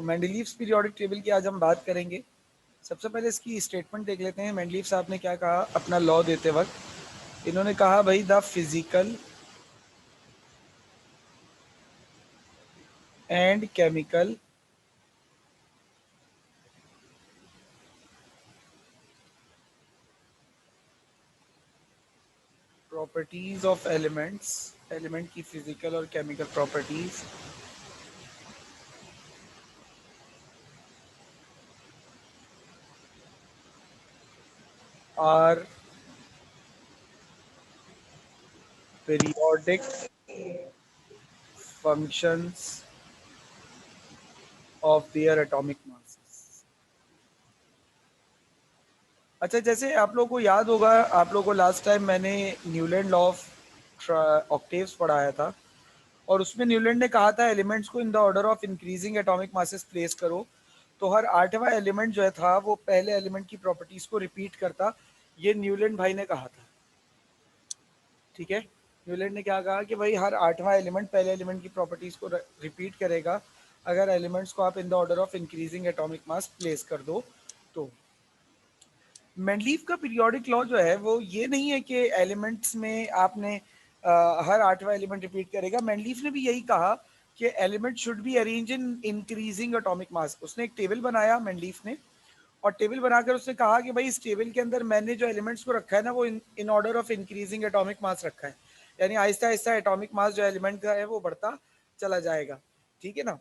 तो Mendeleev's periodic table की आज हम बात करेंगे। सबसे पहले इसकी स्टेटमेंट देख लेते हैं। मेंडलीव साहब ने क्या कहा अपना लॉ देते वक्त। इन्होंने कहा भाई the physical and chemical properties of elements, element की फिजिकल और chemical properties are periodic functions of their atomic masses। अच्छा, जैसे आप लोगों को याद होगा, आप लोगों को लास्ट टाइम मैंने न्यूलैंड लॉ ऑफ ऑक्टेव्स पढ़ाया था और उसमें न्यूलैंड ने कहा था एलिमेंट्स को in the order of increasing atomic masses place करो। तो हर आठवां एलिमेंट जो है था वो पहले एलिमेंट की प्रॉपर्टीज को रिपीट करता। ये न्यूलैंड भाई ने कहा था, ठीक है। न्यूलैंड ने क्या कहा कि भाई हर आठवां एलिमेंट पहले एलिमेंट की प्रॉपर्टीज को रिपीट करेगा अगर एलिमेंट्स को आप in the order of increasing atomic mass place कर दो। तो मेंडलीव का पीरियोडिक लॉ जो है वो ये नहीं है कि एलिमेंट्स में आपने हर आठवां एलिमेंट रिपीट करेगा। मेंडलीव ने भी यही कहा कि element should be arrange in increasing atomic mass. उसने एक टेबल बनाया मेंडलीव ने, और टेबल बनाकर उसने कहा कि भाई इस टेबल के अंदर मैंने जो एलिमेंट्स को रखा है ना वो in order of increasing atomic mass रखा है, यानी आहिस्ता आहिस्ता एटॉमिक मास जो एलिमेंट का है वो बढ़ता चला जाएगा, ठीक है ना।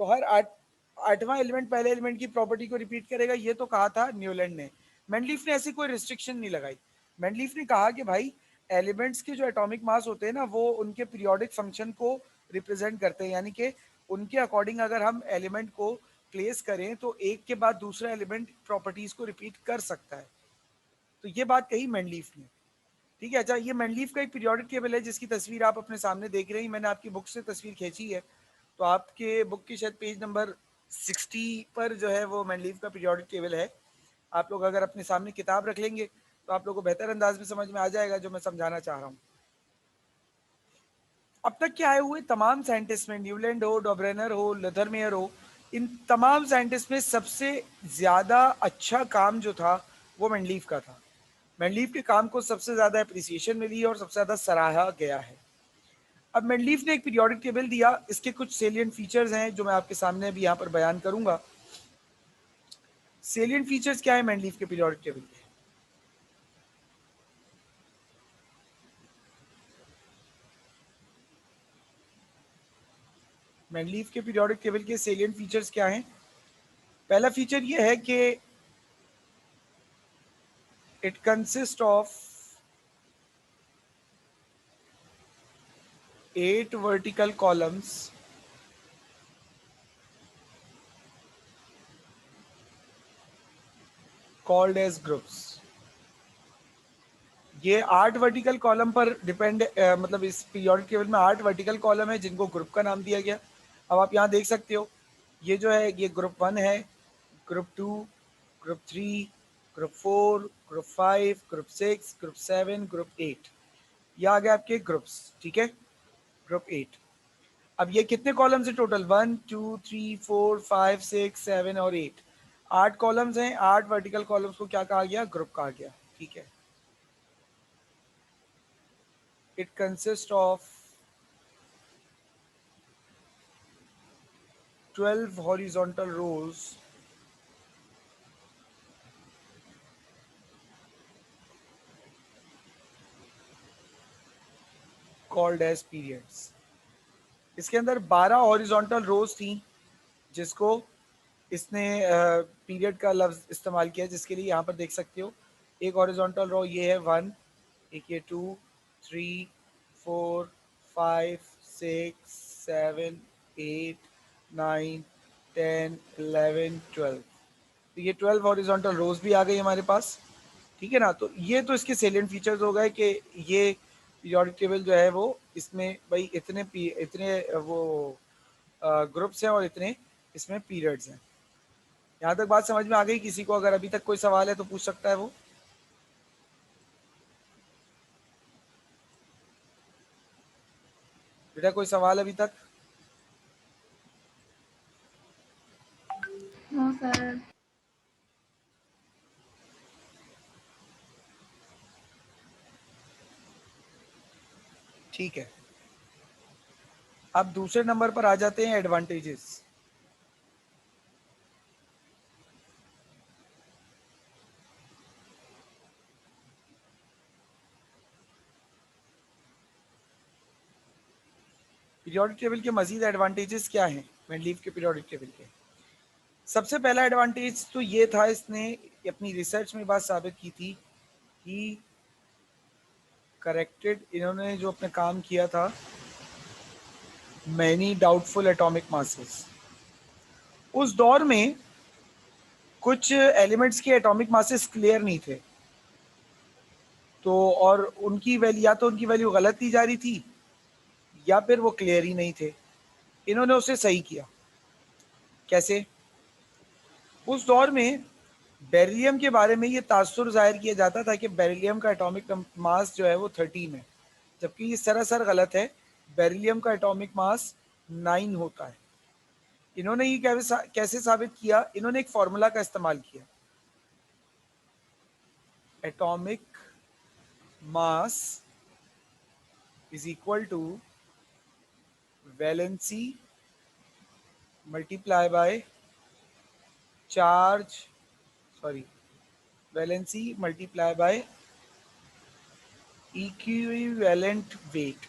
तो हर आठवां एलिमेंट पहले एलिमेंट की प्रॉपर्टी को रिपीट करेगा, ये तो कहा था न्यूलैंड ने। मेंडलीफ ने ऐसी कोई रिस्ट्रिक्शन नहीं लगाई। मेंडलीफ ने कहा कि भाई एलिमेंट्स के जो एटॉमिक मास होते हैं ना वो उनके पीरियोडिक फंक्शन को रिप्रेजेंट करते हैं, यानी कि उनके अकॉर्डिंग अगर हम एलिमेंट को प्लेस करें तो एक के बाद दूसरा एलिमेंट प्रॉपर्टीज को रिपीट कर सकता है। तो ये बात कही मेंडलीफ ने, ठीक है। अच्छा, ये मेंडलीफ का एक पीरियोडिक टेबल है जिसकी तस्वीर आप अपने सामने देख रहे हैं। मैंने आपकी बुक से तस्वीर खींची है, तो आपके बुक की शायद पेज नंबर 60 पर जो है वो मेंडलीफ का पीरियोडिक टेबल है। आप लोग अगर अपने सामने किताब रख लेंगे तो आप लोग को बेहतर अंदाज में समझ में आ जाएगा जो मैं समझाना चाह रहा हूँ। अब तक के आए हुए तमाम साइंटिस्ट में, न्यूलैंड हो, डॉब्रेनर हो, लेथरमेयर हो, इन तमाम साइंटिस्ट में सबसे ज्यादा अच्छा काम जो था वो मेंडलीव का था। मेंडलीव के काम को सबसे ज्यादा अप्रिसिएशन मिली और सबसे ज्यादा सराहा गया है। अब मेंडलीव ने एक पीरियोडिक टेबल दिया, इसके कुछ सेलिएंट फीचर्स हैं जो मैं आपके सामने अभी यहाँ पर बयान करूंगा। सेलिएंट फीचर्स क्या है मेंडलीव के पीरियोडिक टेबल के? मेंडलीव के पीरियोडिक टेबल के सेलिएंट फीचर्स क्या हैं? पहला फीचर ये है कि it consist of 8 vertical columns called as groups। ये 8 वर्टिकल कॉलम पर डिपेंड, मतलब इस पीरियोडिक टेबल में 8 वर्टिकल कॉलम है जिनको ग्रुप का नाम दिया गया। अब आप यहाँ देख सकते हो, ये जो है ये ग्रुप 1 है, group 2, group 3, group 4, group 5, group 6, group 7, group 8। ये आ गए आपके ग्रुप्स, ठीक है, ग्रुप 8। अब ये कितने कॉलम्स है टोटल? 1 2 3 4 5 6 7 और 8। 8 कॉलम्स हैं, 8 वर्टिकल कॉलम्स को क्या कहा गया? ग्रुप कहा गया, ठीक है। It consist of 12 horizontal rows called as periods। इसके अंदर 12 हॉरिजॉन्टल रोज थी जिसको इसने पीरियड का लफ्ज इस्तेमाल किया, जिसके लिए यहाँ पर देख सकते हो एक हॉरिजॉन्टल रो ये है 1, एक ये 2, 3, 4, 5, 6, 7, 8, 9, 10, 11, 12। तो ये 12 हॉरिजॉन्टल रोज भी आ गई हमारे पास, ठीक है ना। तो ये तो इसके सेलिएंट फीचर्स हो गए कि ये पीरियोडिक टेबल जो है वो इसमें भाई इतने वो ग्रुप्स हैं और इतने इसमें पीरियड्स हैं। यहाँ तक बात समझ में आ गई? किसी को अगर अभी तक कोई सवाल है तो पूछ सकता है वो। बेटा कोई सवाल अभी तक? सर। ठीक है, अब दूसरे नंबर पर आ जाते हैं, एडवांटेजेस। पीरियोडिक टेबल के मजीद एडवांटेजेस क्या हैं मेंडलीव के पीरियोडिक टेबल के? सबसे पहला एडवांटेज तो ये था, इसने अपनी रिसर्च में बात साबित की थी कि करेक्टेड, इन्होंने जो अपने काम किया था, मैनी डाउटफुल एटॉमिक मासेस। उस दौर में कुछ एलिमेंट्स के एटॉमिक मासेस क्लियर नहीं थे, तो और उनकी वैल्यू, या तो उनकी वैल्यू गलत दी जा रही थी या फिर वो क्लियर ही नहीं थे। इन्होंने उसे सही किया। कैसे? उस दौर में बेरिलियम के बारे में ये तासुर जाहिर किया जाता था कि बेरिलियम का एटॉमिक मास जो है वो 13 है, जबकि ये सरासर गलत है। बेरिलियम का एटॉमिक मास 9 होता है। इन्होंने ये कैसे साबित किया? इन्होंने एक फॉर्मूला का इस्तेमाल किया, atomic mass is equal to valency multiply by charge, sorry, valency multiply by equivalent weight.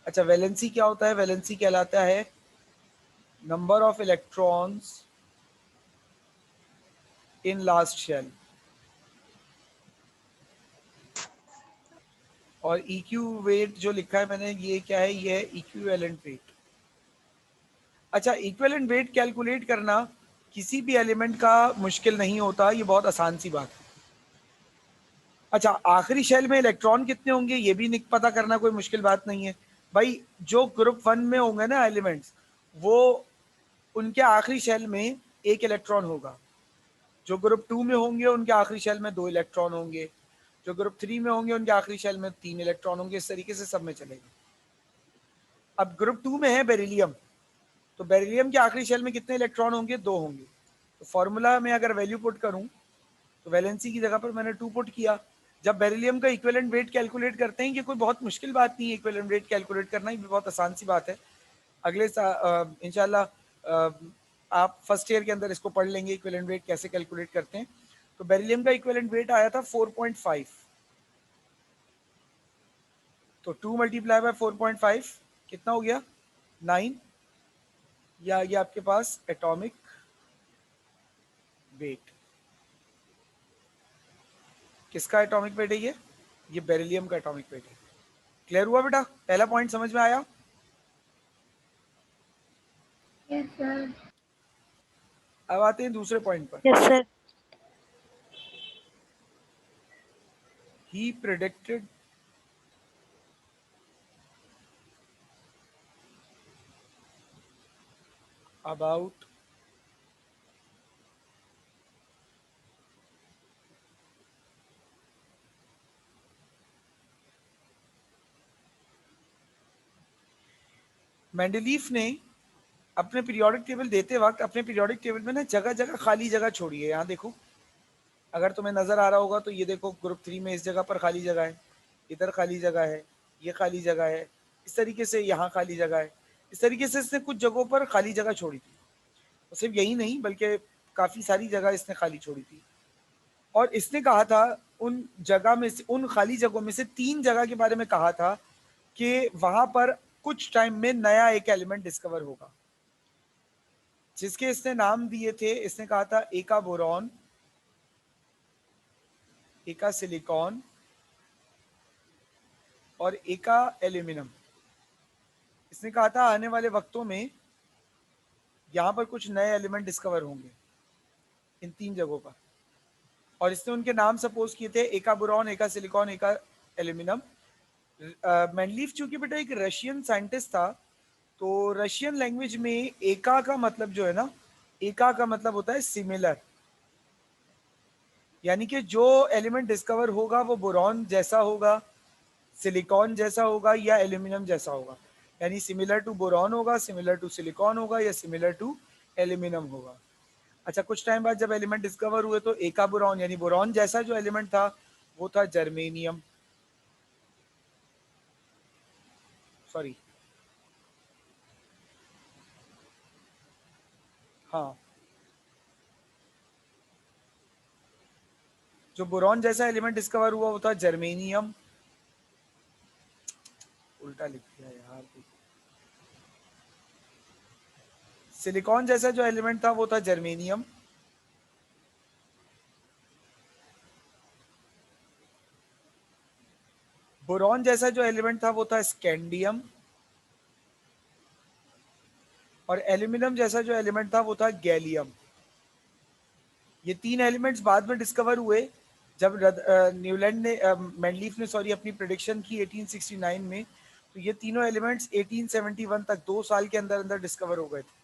अच्छा, वैलेंसी क्या होता है? वैलेंसी कहलाता है number of electrons in last shell, और EQ वेट जो लिखा है मैंने, ये क्या है? ये है इक्विवेलेंट वेट। अच्छा, इक्विवेलेंट वेट कैलकुलेट करना किसी भी एलिमेंट का मुश्किल नहीं होता, ये बहुत आसान सी बात है। अच्छा, आखिरी शेल में इलेक्ट्रॉन कितने होंगे ये भी पता करना कोई मुश्किल बात नहीं है भाई। जो ग्रुप 1 में होंगे ना एलिमेंट्स, वो उनके आखिरी शेल में एक इलेक्ट्रॉन होगा। जो ग्रुप 2 में होंगे उनके आखिरी शेल में 2 इलेक्ट्रॉन होंगे। जो ग्रुप 3 में होंगे उनके आखिरी शेल में 3 इलेक्ट्रॉन होंगे। इस तरीके से सब में चलेगा। अब ग्रुप 2 में है बेरिलियम, तो बेरिलियम के आखिरी शेल में कितने इलेक्ट्रॉन होंगे? 2 होंगे। तो फॉर्मूला में अगर वैल्यू पुट करूं, तो वैलेंसी की जगह पर मैंने 2 पुट किया। जब बेरिलियम का इक्विवेलेंट वेट कैलकुलेट करते हैं, ये कोई बहुत मुश्किल बात नहीं है, इक्विवेलेंट वेट कैलकुलेट करना ये बहुत आसान सी बात है। अगले इंशाल्लाह आप फर्स्ट ईयर के अंदर इसको पढ़ लेंगे, इक्विवेलेंट वेट कैसे कैलकुलेट करते हैं। तो बेरिलियम का इक्विवेलेंट वेट आया था 4.5, तो 2 मल्टीप्लाई बाय 4.5 कितना हो गया? 9। या ये आपके पास एटॉमिक वेट, किसका एटॉमिक वेट है? ये बेरिलियम का एटॉमिक वेट है। क्लियर हुआ बेटा? पहला पॉइंट समझ में आया? Yes sir. अब आते हैं दूसरे पॉइंट पर। Yes sir. He predicted about Mendeleev ने अपने पीरियोडिक टेबल देते वक्त अपने पीरियोडिक टेबल में ना जगह जगह खाली जगह छोड़ी है। यहाँ देखो, अगर तुम्हें नजर आ रहा होगा तो ये देखो, ग्रुप 3 में इस जगह पर खाली जगह है, इधर खाली जगह है, ये खाली जगह है, इस तरीके से यहाँ खाली जगह है। इस तरीके से इसने कुछ जगहों पर खाली जगह छोड़ी थी। और सिर्फ यही नहीं बल्कि काफी सारी जगह इसने खाली छोड़ी थी। और इसने कहा था उन जगह में से, उन खाली जगहों में से 3 जगह के बारे में कहा था कि वहां पर कुछ टाइम में नया एक एलिमेंट डिस्कवर होगा, जिसके इसने नाम दिए थे। इसने कहा था एका बोरॉन, एका सिलिकॉन और एका एल्यूमिनियम। इसने कहा था आने वाले वक्तों में यहाँ पर कुछ नए एलिमेंट डिस्कवर होंगे इन 3 जगहों पर। और इसने उनके नाम सपोज किए थे, एका बोरॉन, एका सिलिकॉन, एका एल्यूमिनियम। मेंडलीफ चूंकि बेटा एक रशियन साइंटिस्ट था, तो रशियन लैंग्वेज में एका का मतलब जो है ना, एका का मतलब होता है सिमिलर, यानी कि जो एलिमेंट डिस्कवर होगा वो बोरॉन जैसा होगा, सिलिकॉन जैसा होगा या एल्यूमिनियम जैसा होगा। यानी सिमिलर टू बोरॉन होगा, सिमिलर टू सिलिकॉन होगा या सिमिलर टू एल्यूमिनियम होगा। अच्छा, कुछ टाइम बाद जब एलिमेंट डिस्कवर हुए तो एका बोरॉन यानी बोरॉन जैसा जो एलिमेंट था वो था जर्मेनियम, सॉरी, हाँ, जो बोरॉन जैसा एलिमेंट डिस्कवर हुआ वो था जर्मेनियम, उल्टा लिख दिया यार। सिलिकॉन जैसा जो एलिमेंट था वो था जर्मेनियम, बोरॉन जैसा जो एलिमेंट था वो था स्कैंडियम, और एल्यूमिनियम जैसा जो एलिमेंट था वो था गैलियम। ये तीन एलिमेंट्स बाद में डिस्कवर हुए जब न्यूलैंड ने मैंडलीफ ने सॉरी अपनी प्रिडिक्शन की 1869 में। तो ये तीनों एलिमेंट्स 1871 तक 2 साल के अंदर अंदर डिस्कवर हो गए थे।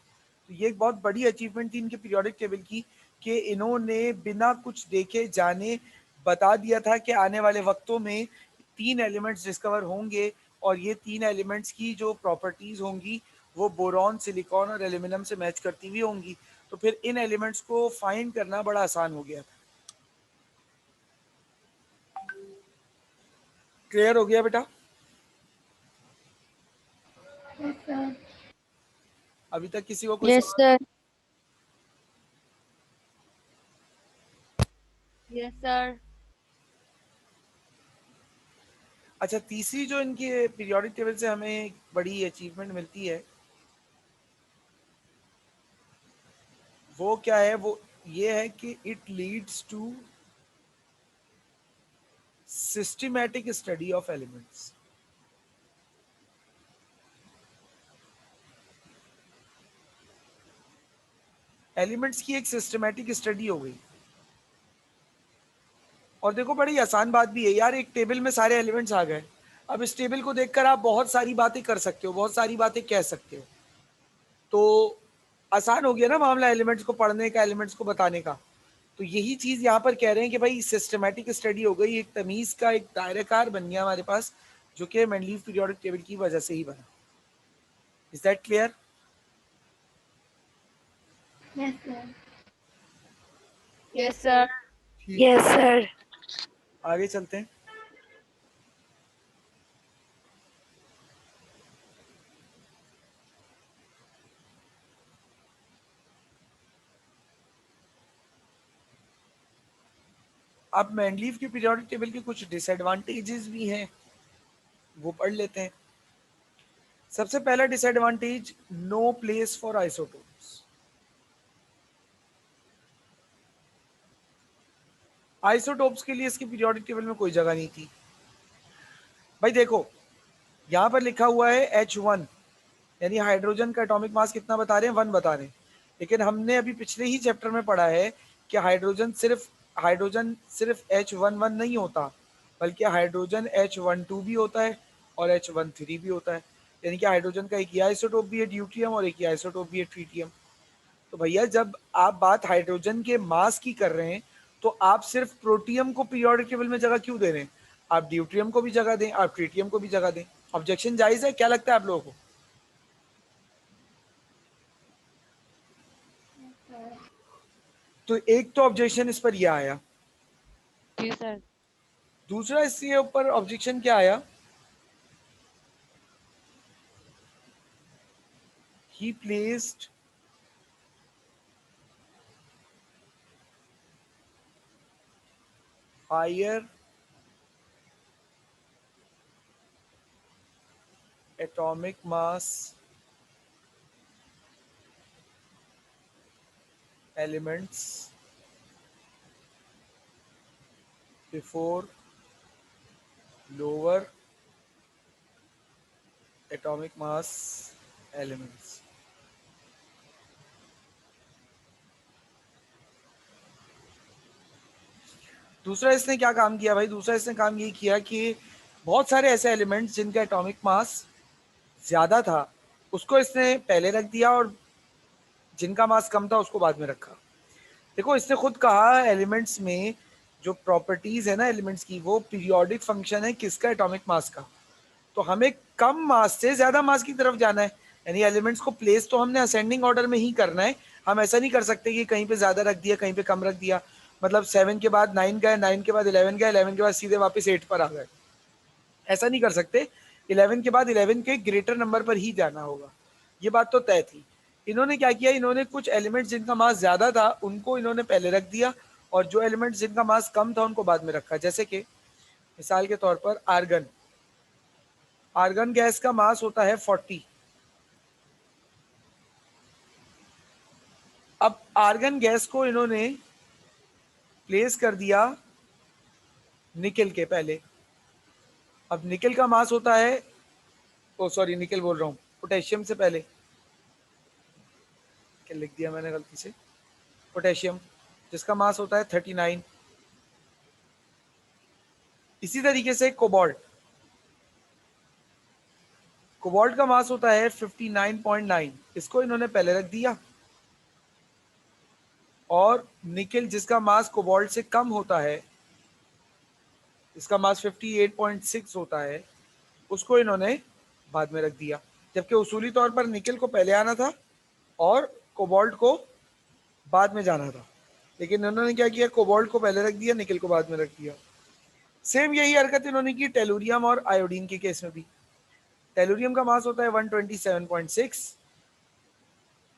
तो ये एक बहुत बड़ी अचीवमेंट थी इनके पीरियोडिक टेबल की कि इन्होंने बिना कुछ देखे जाने बता दिया था कि आने वाले वक्तों में तीन एलिमेंट्स डिस्कवर होंगे और ये तीन एलिमेंट्स की जो प्रॉपर्टीज होंगी वो बोरॉन, सिलिकॉन और एल्यूमिनियम से मैच करती हुई होंगी। तो फिर इन एलिमेंट्स को फाइंड करना बड़ा आसान हो गया था। क्लियर हो गया बेटा? Yes, sir. अभी तक किसी को कोई यस सवाल? सर। Yes sir. अच्छा, तीसरी जो इनके पीरियोडिक टेबल से हमें बड़ी अचीवमेंट मिलती है वो क्या है? वो ये है कि it leads to systematic study of elements. Elements की एक सिस्टमैटिक स्टडी हो गई। और देखो, बड़ी आसान बात भी है यार, एक टेबल में सारे एलिमेंट्स आ गए। अब इस टेबल को देखकर आप बहुत सारी बातें कर सकते हो, बहुत सारी बातें कह सकते हो। तो आसान हो गया ना मामला एलिमेंट्स को पढ़ने का, एलिमेंट्स को बताने का। तो यही चीज यहाँ पर कह रहे हैं कि भाई सिस्टमैटिक स्टडी हो गई, एक तमीज का एक दायरेकार बन गया हमारे पास, जो कि मेंडलीव पीरियोडिक टेबल की वजह से ही बना। Is that clear? Yes, sir. Yes sir. Yes sir. आगे चलते हैं। अब मेंडलीव की पीरियोडिक टेबल के कुछ डिसएडवांटेजेस भी हैं, वो पढ़ लेते हैं। सबसे पहला disadvantage, no place for isotopes. Isotopes के लिए इसकी पीरियोडिक टेबल में कोई जगह नहीं थी। भाई देखो, यहाँ पर लिखा हुआ है H1 यानी हाइड्रोजन का एटॉमिक मास कितना बता रहे हैं? 1 बता रहे हैं। लेकिन हमने अभी पिछले ही चैप्टर में पढ़ा है कि हाइड्रोजन सिर्फ H11 नहीं होता, बल्कि हाइड्रोजन H12 भी होता है और H13 भी होता है। यानी कि हाइड्रोजन का एक ही आइसोटोप भी है ड्यूटियम और एक ही आइसोटोप भी है ट्रीटियम। तो भैया जब आप बात हाइड्रोजन के मास की कर रहे हैं तो आप सिर्फ प्रोटियम को पीरियोडिक टेबल में जगह क्यों दे रहे हैं? आप ड्यूट्रियम को भी जगह दें, आप ट्रीटियम को भी जगह दें। ऑब्जेक्शन जायज है? क्या लगता है आप लोगों को? Yes, sir. तो एक तो ऑब्जेक्शन इस पर यह आया। जी सर। दूसरा इसके ऊपर ऑब्जेक्शन क्या आया? He placed higher atomic mass elements before lower atomic mass elements। दूसरा इसने क्या काम किया भाई? दूसरा इसने काम ये किया कि बहुत सारे ऐसे एलिमेंट्स जिनका एटॉमिक मास ज्यादा था उसको इसने पहले रख दिया और जिनका मास कम था उसको बाद में रखा। देखो, इसने खुद कहा एलिमेंट्स में जो प्रॉपर्टीज है ना एलिमेंट्स की, वो पीरियोडिक फंक्शन है किसका? एटॉमिक मास का। तो हमें कम मास से ज्यादा मास की तरफ जाना है, यानी एलिमेंट्स को प्लेस तो हमने असेंडिंग ऑर्डर में ही करना है, हम ऐसा नहीं कर सकते कि कहीं पे ज्यादा रख दिया कहीं पे कम रख दिया, मतलब 7 के बाद 9 गए, 9 के बाद 11 गए, 11 के बाद सीधे वापस 8 पर आ गए, ऐसा नहीं कर सकते। 11 के बाद 11 के ग्रेटर नंबर पर ही जाना होगा, ये बात तो तय थी। इन्होंने क्या किया, इन्होंने कुछ एलिमेंट्स जिनका मास ज्यादा था उनको इन्होंने पहले रख दिया, और जो एलिमेंट्स जिनका मास कम था उनको बाद में रखा। जैसे कि मिसाल के तौर पर आर्गन, आर्गन गैस का मास होता है 40। अब आर्गन गैस को इन्होंने प्लेस कर दिया निकेल के पहले। अब निकेल का मास होता है, ओ सॉरी निकेल बोल रहा हूं, पोटेशियम से पहले, क्या लिख दिया मैंने गलती से, पोटेशियम जिसका मास होता है 39। इसी तरीके से कोबाल्ट, कोबाल्ट का मास होता है 59.9, इसको इन्होंने पहले रख दिया। और निकेल जिसका मास कोबाल्ट से कम होता है, इसका मास 58.6 होता है, उसको इन्होंने बाद में रख दिया। जबकि उसूली तौर पर निकेल को पहले आना था और कोबाल्ट को बाद में जाना था, लेकिन इन्होंने क्या किया, कोबाल्ट को पहले रख दिया, निकेल को बाद में रख दिया। सेम यही हरकत इन्होंने की टेलुरियम और आयोडीन के केस में भी। टेलुरियम का मास होता है 127.6,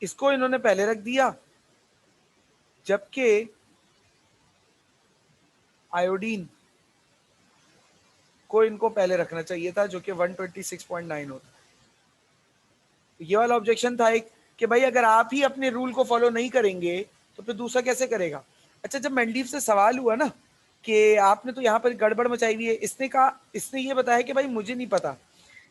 इसको इन्होंने पहले रख दिया, जबकि आयोडीन को इनको पहले रखना चाहिए था, जो कि 126.9 होता है। तो ये वाला ऑब्जेक्शन था एक, कि भाई अगर आप ही अपने रूल को फॉलो नहीं करेंगे तो फिर दूसरा कैसे करेगा। अच्छा, जब मेंडलीव से सवाल हुआ ना कि आपने तो यहाँ पर गड़बड़ मचाई हुई है, इसने कहा, इसने ये बताया कि भाई मुझे नहीं पता,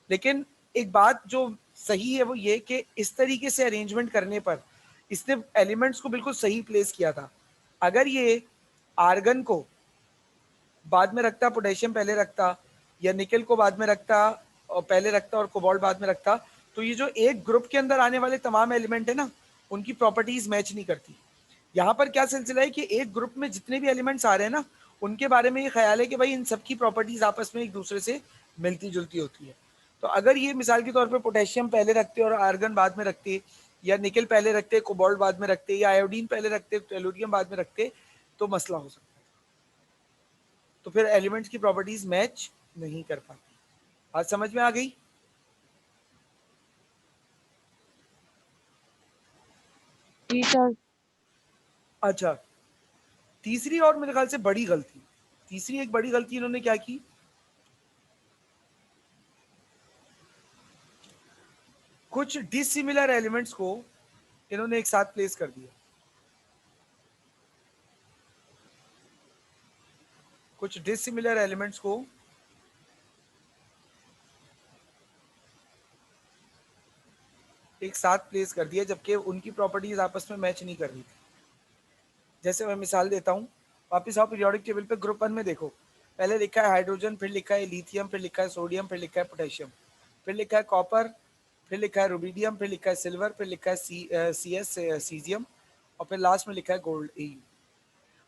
लेकिन एक बात जो सही है वो ये कि इस तरीके से अरेंजमेंट करने पर इसने एलिमेंट्स को बिल्कुल सही प्लेस किया था। अगर ये आर्गन को बाद में रखता, पोटेशियम पहले रखता, या निकेल को बाद में रखता और पहले रखता और कोबाल्ट बाद में रखता, तो ये जो एक ग्रुप के अंदर आने वाले तमाम एलिमेंट है ना, उनकी प्रॉपर्टीज मैच नहीं करती। यहाँ पर क्या सिलसिला है कि एक ग्रुप में जितने भी एलिमेंट्स आ रहे हैं ना, उनके बारे में ये ख्याल है कि भाई इन सबकी प्रॉपर्टीज आपस में एक दूसरे से मिलती जुलती होती है। तो अगर ये मिसाल के तौर पर पोटेशियम पहले रखते और आर्गन बाद में रखते, या निकेल पहले रखते कोबाल्ट बाद में रखते, या आयोडीन पहले रखते टेलुरियम बाद में रखते, तो मसला हो सकता है। तो फिर एलिमेंट्स की प्रॉपर्टीज मैच नहीं कर पाती। आज समझ में आ गई। जी सर। अच्छा, तीसरी और मेरे ख्याल से बड़ी गलती, तीसरी एक बड़ी गलती इन्होंने क्या की, कुछ डिसिमिलर एलिमेंट्स को इन्होंने एक साथ प्लेस कर दिया। कुछ डिसिमिलर एलिमेंट्स को एक साथ प्लेस कर दिया, जबकि उनकी प्रॉपर्टीज आपस में मैच नहीं कर रही थी। जैसे मैं मिसाल देता हूँ, वापिस आओ पीरियोडिक टेबल पे, ग्रुप 1 में देखो, पहले लिखा है हाइड्रोजन, फिर लिखा है लिथियम, फिर लिखा है सोडियम, फिर लिखा है पोटेशियम, फिर लिखा है कॉपर, फिर लिखा है रुबीडियम, फिर लिखा है सिल्वर, फिर लिखा है सीजियम, और फिर लास्ट में लिखा है गोल्ड AU।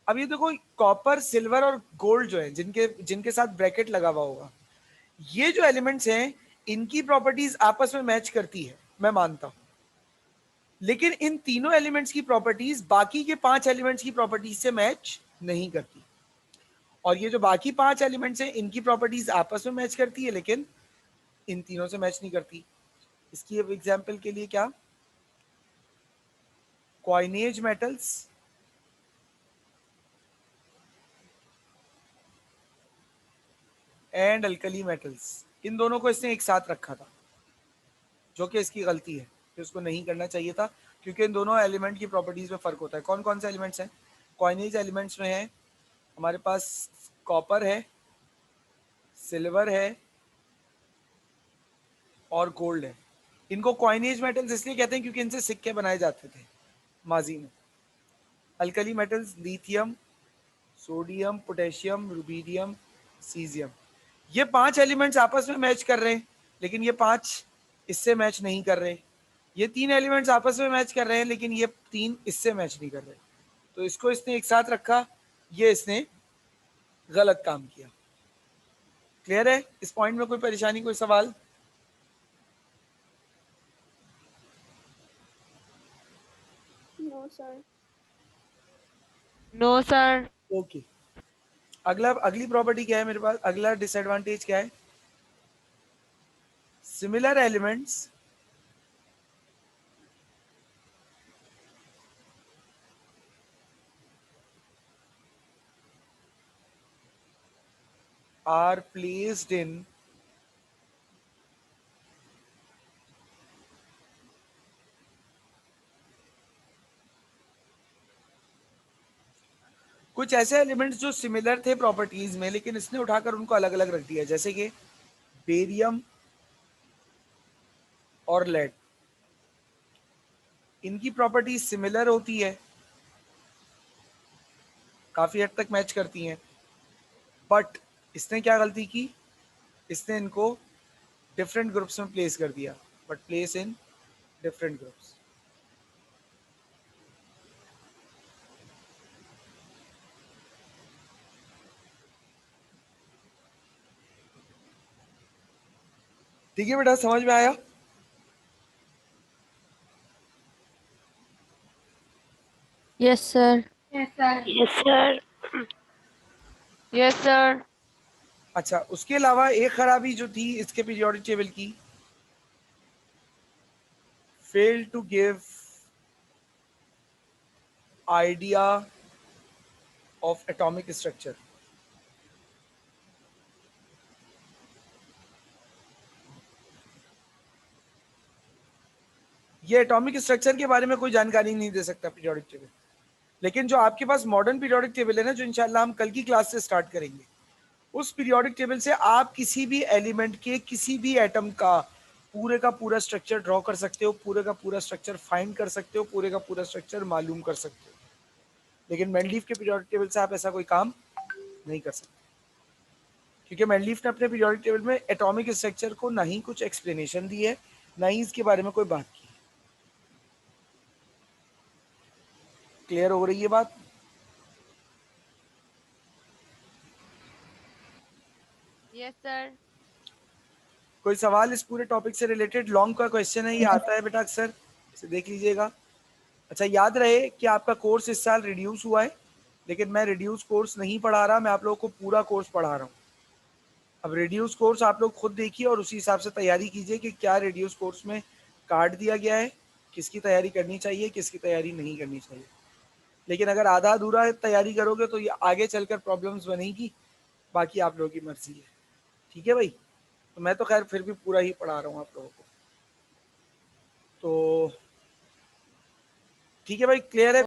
अब ये देखो, कॉपर, सिल्वर और गोल्ड जो है, जिनके जिनके साथ ब्रैकेट लगा हुआ होगा, ये जो एलिमेंट्स हैं इनकी प्रॉपर्टीज आपस में मैच करती है, मैं मानता हूं। लेकिन इन तीनों एलिमेंट्स की प्रॉपर्टीज बाकी के 5 एलिमेंट्स की प्रॉपर्टीज से मैच नहीं करती। और ये जो बाकी 5 एलिमेंट्स हैं इनकी प्रॉपर्टीज आपस में मैच करती है, लेकिन इन तीनों से मैच नहीं करती। इसकी अब एग्जाम्पल के लिए क्या, coinage metals and alkali metals, इन दोनों को इसने एक साथ रखा था, जो कि इसकी गलती है कि उसको नहीं करना चाहिए था, क्योंकि इन दोनों एलिमेंट की प्रॉपर्टीज में फर्क होता है। कौन कौन से एलिमेंट्स हैं, कॉइनेज एलिमेंट्स में है हमारे पास कॉपर है, सिल्वर है और गोल्ड है। इनको कॉइनेज मेटल्स इसलिए कहते हैं क्योंकि इनसे सिक्के बनाए जाते थे माजी में। Alkali metals lithium, sodium, potassium, rubidium, caesium, ये 5 एलिमेंट्स आपस में मैच कर रहे हैं, लेकिन ये 5 इससे मैच नहीं कर रहे। ये 3 एलिमेंट्स आपस में मैच कर रहे हैं, लेकिन ये 3 इससे मैच नहीं कर रहे। तो इसको इसने एक साथ रखा, ये इसने गलत काम किया। क्लियर है, इस पॉइंट में कोई परेशानी, कोई सवाल? No sir. No sir. Okay, अगली प्रॉपर्टी क्या है मेरे पास? अगला डिसएडवांटेज क्या है? Similar elements are placed in कुछ ऐसे एलिमेंट्स जो सिमिलर थे प्रॉपर्टीज में, लेकिन इसने उठाकर उनको अलग अलग रख दिया, जैसे कि बेरियम और लेड। इनकी प्रॉपर्टीज सिमिलर होती है, काफी हद तक मैच करती हैं, बट इसने क्या गलती की? इसने इनको डिफरेंट ग्रुप्स में प्लेस कर दिया, but place in different groups. ठीक है बेटा, समझ में आया? Yes sir. Yes sir. Yes sir. Yes sir. अच्छा, उसके अलावा एक खराबी जो थी इसके पीरियोडिक टेबल की, fail to give idea of atomic structure. ये एटॉमिक स्ट्रक्चर के बारे में कोई जानकारी नहीं दे सकता पीरियोडिक टेबल, लेकिन जो आपके पास मॉडर्न पीरियोडिक टेबल है ना, जो इंशाल्लाह हम कल की क्लास से स्टार्ट करेंगे, उस पीरियोडिक टेबल से आप किसी भी एलिमेंट के किसी भी एटम का पूरा स्ट्रक्चर ड्रॉ कर सकते हो, पूरे का पूरा स्ट्रक्चर फाइंड कर सकते हो, पूरे का पूरा स्ट्रक्चर मालूम कर सकते हो। लेकिन मेंडलीफ के पीरियोडिक टेबल से आप ऐसा कोई काम नहीं कर सकते, क्योंकि मेंडलीफ ने अपने पीरियोडिक टेबल में एटॉमिक स्ट्रक्चर को ना ही कुछ एक्सप्लेनेशन दी है, ना ही इसके बारे में कोई बात की। क्लियर हो रही है बात? Yes sir. कोई सवाल इस पूरे टॉपिक से रिलेटेड? लॉन्ग का क्वेश्चन है, ये आता है बेटा अक्सर, इसे देख लीजिएगा। अच्छा, याद रहे कि आपका कोर्स इस साल रिड्यूस हुआ है, लेकिन मैं रिड्यूस कोर्स नहीं पढ़ा रहा, मैं आप लोगों को पूरा कोर्स पढ़ा रहा हूँ। अब रिड्यूस कोर्स आप लोग खुद देखिए और उसी हिसाब से तैयारी कीजिए कि क्या रिड्यूस कोर्स में काट दिया गया है, किसकी तैयारी करनी चाहिए, किसकी तैयारी नहीं करनी चाहिए। लेकिन अगर आधा अधूरा तैयारी करोगे तो ये आगे चलकर प्रॉब्लम्स बनेगी, बाकी आप लोगों की मर्जी है। ठीक है भाई? तो मैं तो खैर फिर भी पूरा ही पढ़ा रहा हूँ आप लोगों को। तो ठीक है भाई, क्लियर है?